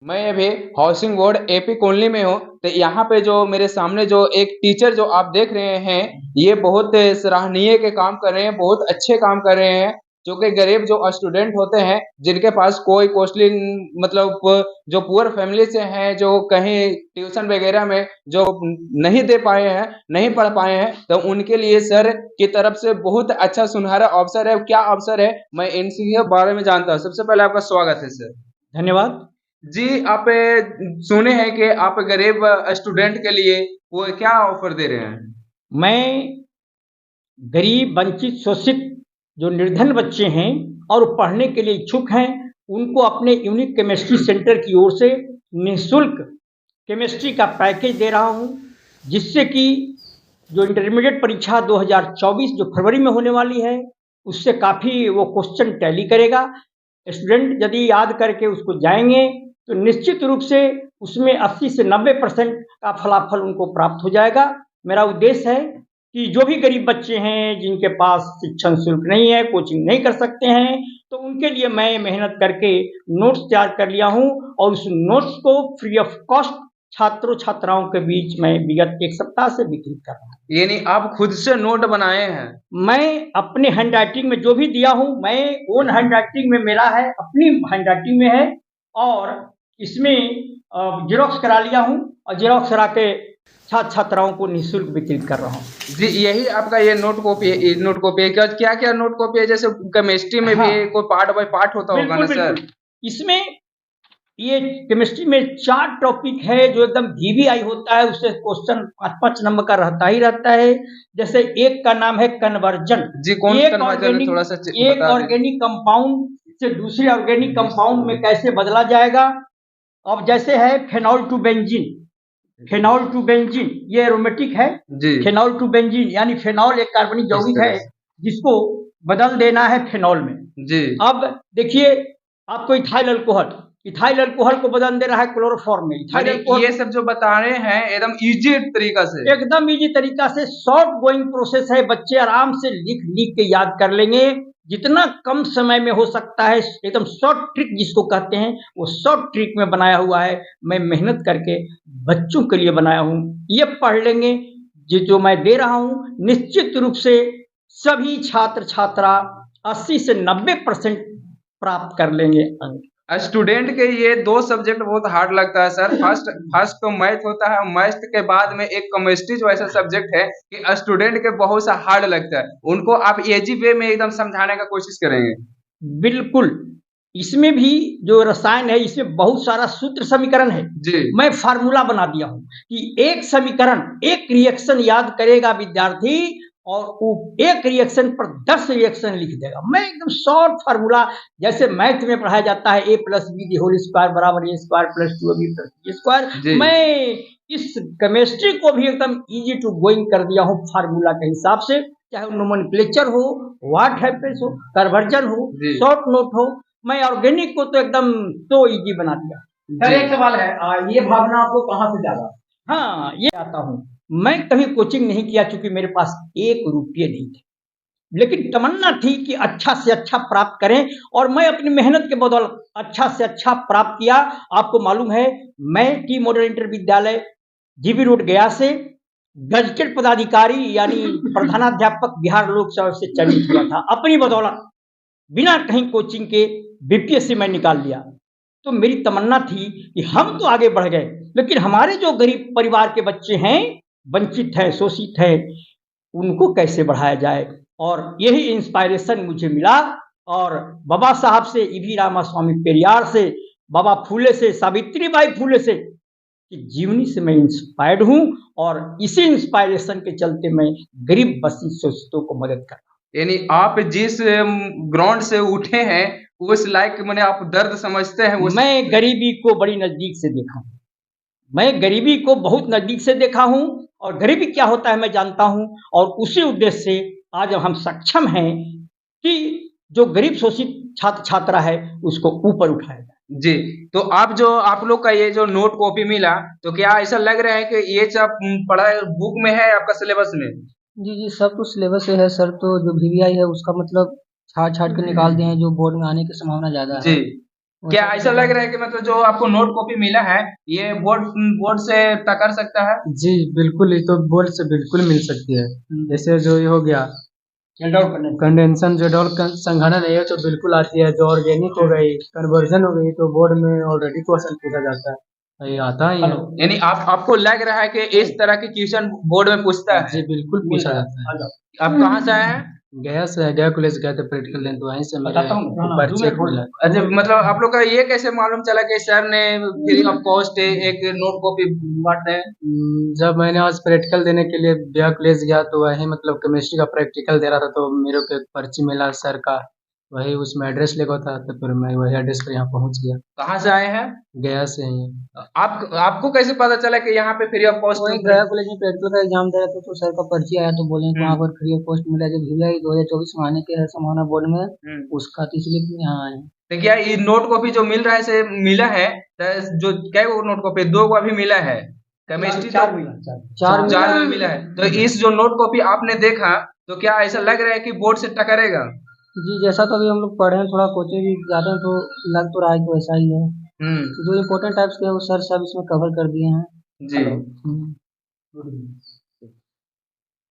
मैं अभी housing board AP colony में हूँ। तो यहाँ पे जो मेरे सामने जो एक टीचर जो आप देख रहे हैं, ये बहुत सराहनीय के काम कर रहे हैं, बहुत अच्छे काम कर रहे हैं। जो कि गरीब जो स्टूडेंट होते हैं, जिनके पास कोई कॉस्टली मतलब जो पुअर फैमिली से हैं, जो कहीं ट्यूशन वगैरह में जो नहीं दे पाए हैं, नहीं पढ़ पाए हैं, तो उनके लिए सर की तरफ से बहुत अच्छा सुनहरा अवसर है। क्या अवसर है, मैं इनके बारे में जानता हूँ। सबसे पहले आपका स्वागत है सर। धन्यवाद। जी, आप सुने हैं कि आप गरीब स्टूडेंट के लिए वो क्या ऑफर दे रहे हैं? मैं गरीब, वंचित, शोषित जो निर्धन बच्चे हैं और पढ़ने के लिए इच्छुक हैं, उनको अपने यूनिक केमिस्ट्री सेंटर की ओर से निःशुल्क केमिस्ट्री का पैकेज दे रहा हूँ, जिससे कि जो इंटरमीडिएट परीक्षा 2024 जो फरवरी में होने वाली है, उससे काफ़ी वो क्वेश्चन टैली करेगा। स्टूडेंट यदि याद करके उसको जाएंगे तो निश्चित रूप से उसमें 80 से 90% का फलाफल उनको प्राप्त हो जाएगा। मेरा उद्देश्य है कि जो भी गरीब बच्चे हैं, जिनके पास शिक्षण शुल्क नहीं है, कोचिंग नहीं कर सकते हैं, तो उनके लिए मैं मेहनत करके नोट्स तैयार कर लिया हूँ और उस नोट्स को फ्री ऑफ कॉस्ट छात्रों छात्राओं के बीच में विगत 1 सप्ताह से वितरित कर रहा हूँ। यानी आप खुद से नोट बनाए हैं? मैं अपने हैंड राइटिंग में जो भी दिया हूँ, मैं ओन हैंड राइटिंग में मेरा है, अपनी हैंड राइटिंग में है और इसमें जेरोक्स करा लिया हूँ और जेरोक्स करा के छात्र छात्राओं को निःशुल्क वितरित कर रहा हूँ। जी, यही आपका ये नोट कॉपी है, नोट कॉपी है। क्या क्या नोट कॉपी है? जैसे केमिस्ट्री में हाँ, भी कोई पार्ट बाय पार्ट होता होगा बिल्कुल ना सर? बिल्कुल। इसमें ये केमिस्ट्री में 4 टॉपिक है जो एकदम वीवीआई होता है, उससे क्वेश्चन 5-5 नंबर का रहता ही रहता है। जैसे एक का नाम है कन्वर्जन। जी, कौन एक कन्वर्जन है, ऑर्गेनिक थोड़ा सा एक बता दीजिए। ऑर्गेनिक कंपाउंड से दूसरे ऑर्गेनिक कंपाउंड में कैसे बदला जाएगा। अब जैसे है phenol to benzene, phenol to benzene ये एरोमेटिक है। जी, फेनॉल टू बेंजीन यानी फेनॉल एक कार्बनिक इस यौगिक तरह है, से। जिसको बदल देना है फेनॉल में। जी, अब देखिए, आपको इथाइल अल्कोहल को बदल दे रहा है क्लोरोफॉर्म में। इथाइल माने अल्कोहल ये सब जो बता रहे हैं एकदम इजी तरीका से। एकदम इजी तरीका से शॉर्ट गोइंग प्रोसेस है, बच्चे आराम से लिख लिख के याद कर लेंगे। जितना कम समय में हो सकता है, एकदम शॉर्ट ट्रिक जिसको कहते हैं, वो शॉर्ट ट्रिक में बनाया हुआ है। मैं मेहनत करके बच्चों के लिए बनाया हूँ, ये पढ़ लेंगे। जो मैं दे रहा हूँ, निश्चित रूप से सभी छात्र छात्रा 80 से 90% प्राप्त कर लेंगे अंक। स्टूडेंट के ये दो सब्जेक्ट बहुत हार्ड लगता है सर। फर्स्ट फर्स्ट तो मैथ होता है, मैथ के बाद में एक केमिस्ट्री जो ऐसा सब्जेक्ट है कि स्टूडेंट के बहुत सा हार्ड लगता है। उनको आप इजी वे में एकदम समझाने का कोशिश करेंगे? बिल्कुल। इसमें भी जो रसायन है, इसमें बहुत सारा सूत्र समीकरण है। जी, मैं फार्मूला बना दिया हूँ कि एक समीकरण, एक रिएक्शन याद करेगा विद्यार्थी और वो एक रिएक्शन पर 10 रिएक्शन लिख देगा। मैं एकदम शॉर्ट फार्मूला, जैसे मैथ में पढ़ाया जाता है a+b होल स्क्वायर बराबर a square plus 2ab plus b square, जी। मैं इस केमिस्ट्री को भी एकदम इजी टू गोइंग कर दिया हूँ फार्मूला के हिसाब से। चाहे वो नोमेनक्लेचर हो, व्हाट हैपेंस हो, कन्वर्जन हो, जी, शॉर्ट नोट हो, मैं ऑर्गेनिक को तो एकदम तो इजी बना दिया। जी। सर एक सवाल है, ये भावना आपको कहाँ से जागा? हाँ, ये आता हूँ। मैं कभी कोचिंग नहीं किया, चूंकि मेरे पास 1 रुपये नहीं थे, लेकिन तमन्ना थी कि अच्छा से अच्छा प्राप्त करें और मैं अपनी मेहनत के बदौलत अच्छा से अच्छा प्राप्त किया। आपको मालूम है, मैं टी मॉडल इंटर विद्यालय जीबी रोड गया से गजटेड पदाधिकारी यानी प्रधानाध्यापक बिहार लोक सेवा से चयनित हुआ था, अपनी बदौलत, बिना कहीं कोचिंग के बीपीएससी में निकाल लिया। तो मेरी तमन्ना थी कि हम तो आगे बढ़ गए, लेकिन हमारे जो गरीब परिवार के बच्चे हैं, वंचित हैं, शोषित हैं, उनको कैसे बढ़ाया जाए। और यही इंस्पायरेशन मुझे मिला और बाबा साहब से, ईवी रामास्वामी पेरियार से, बाबा फूले से, सावित्री बाई फूले से कि जीवनी से मैं इंस्पायर्ड हूँ और इसी इंस्पायरेशन के चलते मैं गरीब बसी शोषितों को मदद कर रहा यानी आप जिस ग्राउंड से उठे हैं, उस लायक माने आप दर्द समझते हैं हूँ। उस। मैं गरीबी को बड़ी नजदीक से देखा हूँ, मैं गरीबी को बहुत नजदीक से देखा हूँ और गरीबी क्या होता है मैं जानता हूँ। और उसी उद्देश्य से आज हम सक्षम हैं कि जो गरीब शोषित छात्र छात्रा है, उसको ऊपर उठाया जाए। जी, तो आप लोग का ये जो नोट कॉपी मिला, तो क्या ऐसा लग रहा है कि ये सब पढ़ा बुक में है आपका सिलेबस में? जी, जी, सब कुछ सिलेबस से है सर। तो जो वीवीआई है उसका मतलब छाँट-छाँट के निकाल दिए हैं, जो बोर्ड में आने की संभावना ज़्यादा जी, है। क्या ऐसा लग रहा है कि मतलब जो आपको नोट कॉपी मिला है ये बोर्ड बोर्ड से टकर सकता है? जी बिल्कुल, ये तो बोर्ड से बिल्कुल मिल सकती है। जैसे जो ये हो गया कंडेंसन जो डॉल संघनन है, ये तो बिल्कुल आती है। जो ऑर्गेनिक हो गई, कन्वर्जन हो गई, तो बोर्ड में ऑलरेडी क्वेश्चन पूछा जाता है, ये आता ही है। यानी आपको लग रहा है कि इस तरह के क्वेश्चन बोर्ड में पूछता है? जी बिल्कुल पूछा जाता है। आप कहाँ से आए हैं? गया से, गया कॉलेज गए थे प्रैक्टिकल देने, तो वहीं से मेरे परिचय मिला। अच्छा, मतलब आप लोग का ये कैसे मालूम चला कि सर ने फ्री ऑफ कॉस्ट एक नोट कॉपी बांट रहे हैं? जब मैंने आज प्रैक्टिकल देने के लिए गया कॉलेज गया, तो वही मतलब केमिस्ट्री का प्रैक्टिकल दे रहा था, तो मेरे को एक पर्ची मिला सर का, वही उसमें एड्रेस लिखा था, तो फिर मैं वही एड्रेस पर यहाँ पहुँच गया। कहाँ से आए हैं? गया से ही। आपको कैसे पता चला कि यहाँ पे फ्री ऑफ कॉस्ट? वही गया कॉलेज में प्रैक्टिकल का एग्जाम दे रहे थे, तो सर का पर्ची आया, तो बोले कि वहाँ पर फ्री ऑफ कॉस्ट मिला, जो जुलाई 2024 में आने के है संभावना बोर्ड में, उसका, तो इसलिए फिर यहाँ आए। तो क्या ये नोट कॉपी जो मिल रहा है से मिला है तो जो क्या वो नोट कॉपी 2 को अभी मिला है? केमिस्ट्री चार मिला, चार में मिला है। तो इस जो नोट कॉपी आपने देखा तो क्या ऐसा लग रहा है कि बोर्ड से टकरेगा? जी जैसा तो अभी हम लोग पढ़े हैं, थोड़ा कोचिंग भी जाते हैं, तो लग तो रहा है कि वैसा ही है। जो इम्पोर्टेंट टाइप्स के हैं वो सर सब इसमें कवर कर दिए हैं। जी।